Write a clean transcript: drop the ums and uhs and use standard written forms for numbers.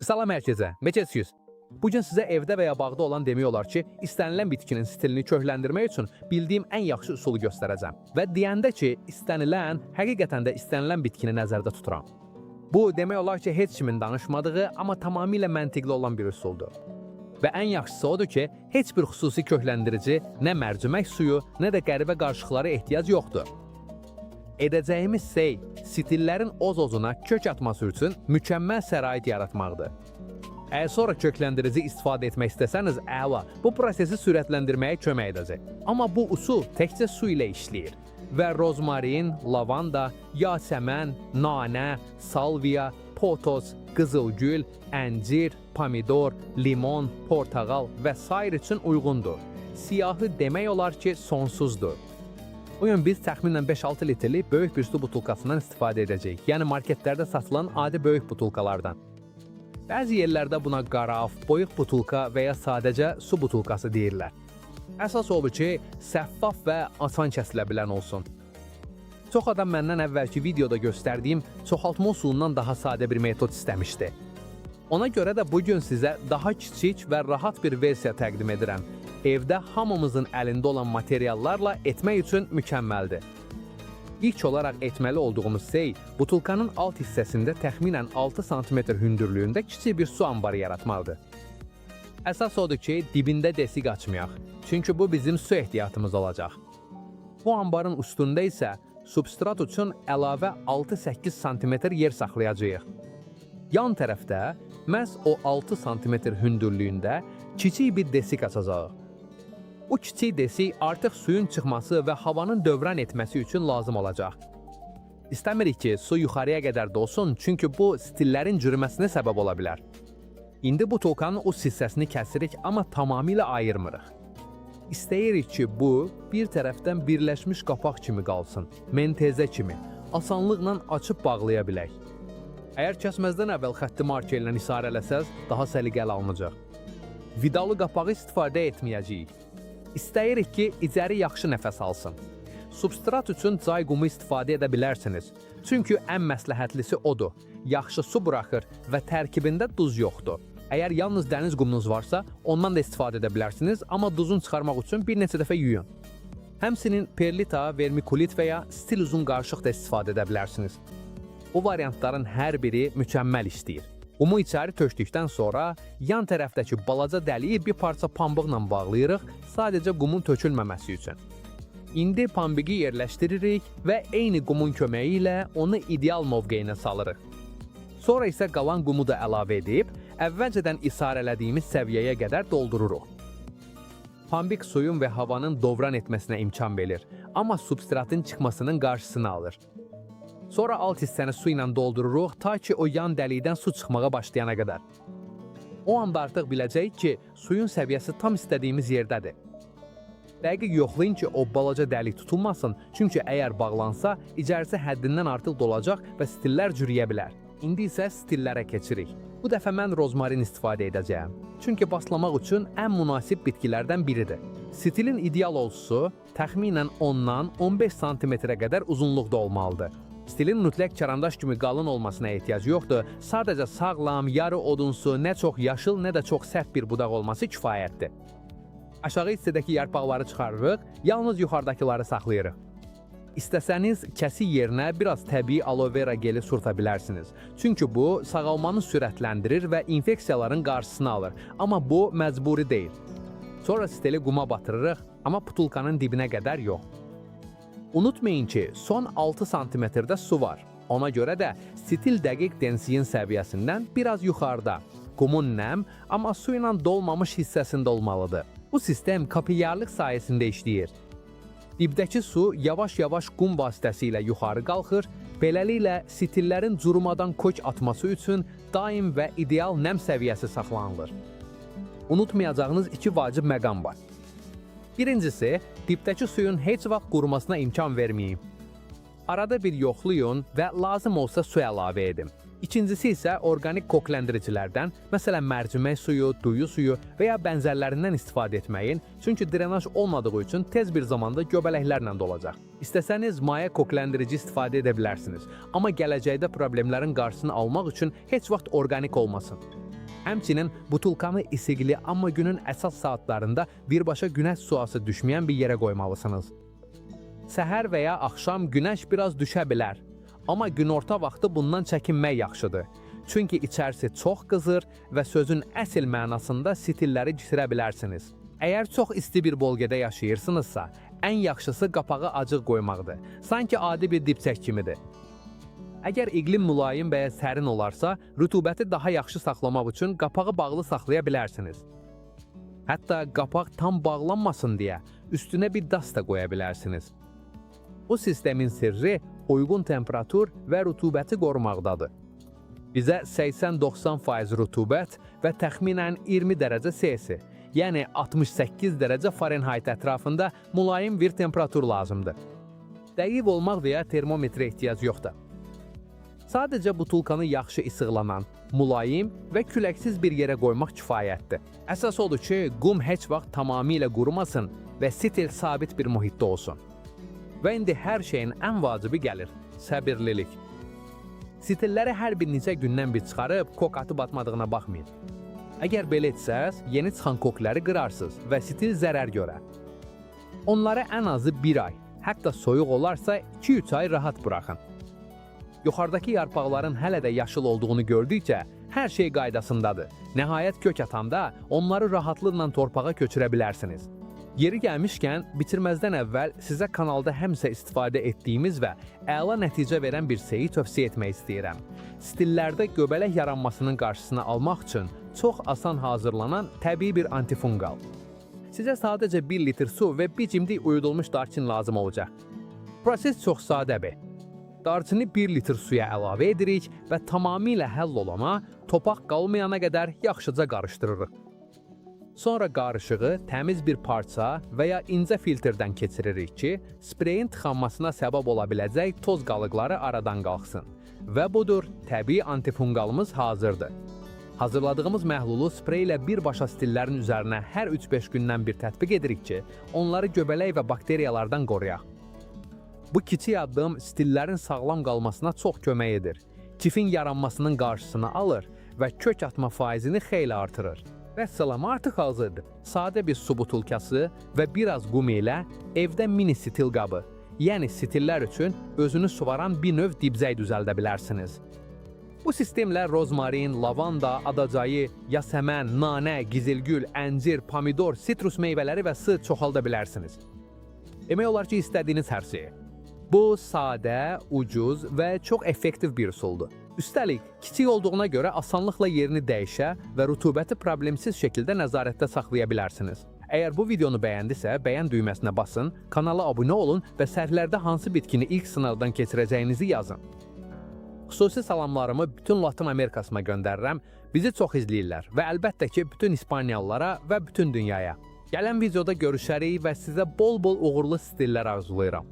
Salam herkese, necəsiniz? Bugün sizə evdə və ya bağda olan demək olar ki, istənilən bitkinin stilini kökləndirmək üçün bildiyim ən yaxşı üsulu göstərəcəm. Və deyəndə ki, istənilən, həqiqətən də istənilən bitkini nəzərdə tuturam. Bu, demək olar ki, heç kimin danışmadığı, amma tamamilə məntiqli olan bir üsuldur. Və ən yaxşısı odur ki, heç bir xüsusi kökləndirici, nə mərcimək suyu, nə də qəribə qarışıqlara ehtiyac yoxdur. Edəcəyimiz şey, stillərin öz-özünə kök atması üçün mükəmməl şərait yaratmaqdır. Əgər sonra kökləndirici istifadə etmək istəsəniz, əla, bu prosesi sürətləndirməyə kömək edəcək. Amma bu üsul təkcə su ilə işləyir və rozmarin, lavanda, yasəmən, nanə, salvia, potos, qızılgül, əncir, pomidor, limon, portağal və sair üçün uyğundur. Siyahı demək olar ki, sonsuzdur. Bugün biz təxminən 5-6 litrlik böyük bir su butulkasından istifadə edəcəyik. Yəni marketlərdə satılan adi böyük butulkalardan. Bəzi yerlərdə buna qaraf, boyuq butulka və ya sadəcə su butulkası deyirlər. Əsas odur ki, şəffaf və asan kəsilə bilən olsun. Çox adam məndən əvvəlki videoda göstərdiyim çoxaltma üsulundan daha sadə bir metod istəmişdi. Ona görə də bugün sizə daha kiçik və rahat bir versiya təqdim edirəm. Evdə hamımızın əlində olan materiallarla etmək üçün mükəmməldir. İlk olaraq etməli olduğumuz şey, butulkanın alt hissəsində təxminən 6 sm hündürlüyündə kiçik bir su anbarı yaratmaqdır. Əsas odur ki, dibində desik açmayaq, çünki bu bizim su ehtiyatımız olacaq. Bu anbarın üstündə isə substrat üçün əlavə 6-8 sm yer saxlayacağıq. Yan tərəfdə məhz o 6 sm hündürlüyündə kiçik bir desik açacağıq. Bu kiçik desik artıq suyun çıxması və havanın dövran etməsi üçün lazım olacaq. İstəmirik ki, su yuxarıya qədər dolsun, çünki bu stillərin çürüməsinə səbəb ola bilər. İndi butulkanın o hissəsini kəsirik, amma tamamilə ayırmırıq. İstəyirik ki, bu bir tərəfdən birləşmiş qapaq kimi qalsın, mentezə kimi, asanlıqla açıb bağlaya bilək. Əgər kəsməzdən əvvəl xətti markerlə isarələsəz, daha səliqəli alınacaq. Vidalı qapağı istifadə etməyəcəyik. İstəyirik ki, içəri yaxşı nəfəs alsın. Substrat üçün çay qumu istifadə edə bilərsiniz. Çünki ən məsləhətlisi odur. Yaxşı su buraxır və tərkibində duz yoxdur. Əgər yalnız dəniz qumunuz varsa, ondan da istifadə edə bilərsiniz, amma duzunu çıxarmaq üçün bir neçə dəfə yuyun. Həmçinin perlita, vermikulit və ya stil uzun qarışıq da istifadə edə bilərsiniz. Bu variantların hər biri mükəmməl işləyir. Qumu içəri tökdükdən sonra yan tərəfdəki balaca dəliyi bir parça pambıqla bağlayırıq, sadəcə qumun tökülməməsi üçün. İndi pambığı yerləşdiririk və eyni qumun köməyi ilə onu ideal mövqeyinə salırıq. Sonra isə qalan qumu da əlavə edib, əvvəlcədən isarələdiyimiz səviyyəyə qədər doldururuq. Pambıq suyun və havanın dövran etməsinə imkan verir, amma substratın çıxmasının qarşısını alır. Sonra alt hissəni su ilə doldururuq, ta ki o yan dəlikdən su çıxmağa başlayana qədər. O anda artıq biləcəyik ki, suyun səviyyəsi tam istədiyimiz yerdədir. Dəqiq yoxlayın ki, o balaca dəlik tutulmasın, çünki əgər bağlansa, içərisi həddindən artıq dolacaq və stillər cürüyə bilər. İndi isə stillərə keçirik. Bu dəfə mən rozmarin istifadə edəcəyəm, çünki baslamaq üçün ən münasib bitkilərdən biridir. Stilin ideal ölçüsü təxminən 10-dan 15 sm-ə qədər uzunluqda olmalıdır. Stilin mütləq karandaş kimi qalın olmasına ehtiyac yoxdur, sadəcə sağlam, yarı odunsu, nə çox yaşıl, nə də çox sərt bir budaq olması kifayətdir. Aşağı hissədəki yarpaqları çıxarırıq, yalnız yuxarıdakıları saxlayırıq. İstəsəniz, kəsik yerinə biraz təbii aloe vera geli sürta bilərsiniz. Çünki bu, sağalmanı sürətləndirir və infeksiyaların qarşısını alır, amma bu məcburi deyil. Sonra stili quma batırırıq, amma butulkanın dibinə qədər yox. Unutmayın ki, son 6 sm-də su var. Ona görə də stil dəqiq densiyin səviyyəsindən biraz yuxarıda. Qumun nəm, amma su ilə dolmamış hissəsində olmalıdır. Bu sistem kapillyarlıq sayəsində işləyir. Dibdəki su yavaş-yavaş qum vasitəsilə yuxarı qalxır, beləliklə stillərin curumadan kök atması üçün daim və ideal nəm səviyyəsi saxlanılır. Unutmayacağınız 2 vacib məqam var. Birincisi, dibdəki suyun heç vaxt qurumasına imkan verməyin. Arada bir yoxlayın və lazım olsa su əlavə edin. İkincisi isə orqanik koklərdən, məsələn mərcimək suyu, duyu suyu və ya bənzərlərindən istifadə etməyin, çünki drenaj olmadığı üçün tez bir zamanda göbələklərlə dolacaq. İstəsəniz maye kokləndirici istifadə edə bilərsiniz, amma gələcəkdə problemlərin qarşısını almaq üçün heç vaxt orqanik olmasın. Həmçinin butulkanı istiqli, amma günün əsas saatlarında birbaşa günəş şüası düşməyən bir yerə qoymalısınız. Səhər və ya axşam günəş biraz düşə bilər, amma günorta vaxtı bundan çəkinmək yaxşıdır. Çünki içərisi çox qızır və sözün əsl mənasında stilləri citirə bilərsiniz. Əgər çox isti bir bölgədə yaşayırsınızsa, ən yaxşısı qapağı açıq qoymaqdır. Sanki adi bir dipçək kimidir. Əgər iqlim mülayim və ya sərin olarsa, rütubəti daha yaxşı saxlamaq üçün qapağı bağlı saxlaya bilərsiniz. Hətta qapaq tam bağlanmasın deyə üstünə bir das da qoya bilərsiniz. Bu sistemin sirri uyğun temperatur və rütubəti qorumaqdadır. Bizə 80-90% rütubət və təxminən 20 dərəcə Selsi, yəni 68 dərəcə Fahrenheit ətrafında mülayim bir temperatur lazımdır. Dəqiq olmaq və ya termometrə ehtiyac yoxdur. Sadəcə butulkanı yaxşı işıqlanan, mülayim və küləksiz bir yerə qoymaq kifayətdir. Əsas odur ki, qum heç vaxt tamamilə qurumasın və stil sabit bir mühitdə olsun. Və indi hər şeyin ən vacibi gəlir, səbirlilik. Stilləri hər bir neçə gündən bir çıxarıb, kok atıb atmadığına baxmayın. Əgər belə etsəz, yeni çıxan kokları qırarsınız və stil zərər görər. Onları ən azı 1 ay, hətta soyuq olarsa 2-3 ay rahat buraxın. Yuxarıdakı yarpaqların hələ də yaşıl olduğunu gördükcə, hər şey qaydasındadır. Nəhayət kök atanda onları rahatlıqla torpağa köçürə bilərsiniz. Yeri gəlmişkən, bitirməzdən əvvəl sizə kanalda həmişə istifadə etdiyimiz və əla nəticə verən bir şeyi tövsiyə etmək istəyirəm. Stillərdə göbələk yaranmasının qarşısını almaq üçün çox asan hazırlanan təbii bir antifungal. Sizə sadəcə 1 litr su və bir cimdik uyudulmuş darçın lazım olacaq. Proses çox sadədir. Darçını 1 litr suya əlavə edirik və tamamilə həll olana, topaq qalmayana qədər yaxşıca qarışdırırıq. Sonra qarışığı təmiz bir parça və ya incə filtrdən keçiririk ki, spreyin tıxanmasına səbəb ola biləcək toz qalıqları aradan qalxsın. Və budur, təbii antifungalımız hazırdır. Hazırladığımız məhlulu sprey ilə birbaşa stillərin üzərinə hər 3-5 gündən bir tətbiq edirik ki, onları göbələk və bakteriyalardan qoruyaq. Bu kiçik addım stillərin sağlam qalmasına çox kömək edir. Kifin yaranmasının qarşısını alır və kök atma faizini xeyli artırır. Vəssalam, artıq hazırdır. Sadə bir su butulkası və biraz qum ilə evdə mini stil qabı, yəni stillər üçün özünü suvaran bir növ dibzək düzəldə bilərsiniz. Bu sistemlə rozmarin, lavanda, adacayı, yasəmən, nanə, gizilgül, əncir, pomidor, sitrus meyvələri və sı çoxalda bilərsiniz. Demək olar ki, istədiyiniz hər şeyi. Bu sadə, ucuz və çox effektiv bir üsuldur. Üstəlik, kiçik olduğuna görə asanlıqla yerini dəyişə və rütubəti problemsiz şəkildə nəzarətdə saxlaya bilərsiniz. Əgər bu videonu bəyəndisə, bəyən düyməsinə basın, kanala abunə olun və sərhlərdə hansı bitkini ilk sınavdan keçirəcəyinizi yazın. Xüsusi salamlarımı bütün Latin Amerikasına göndərirəm, bizi çox izləyirlər və əlbəttə ki, bütün İspaniyalılara və bütün dünyaya. Gələn videoda görüşərik və sizə bol-bol uğurlu stillər arzulayıram.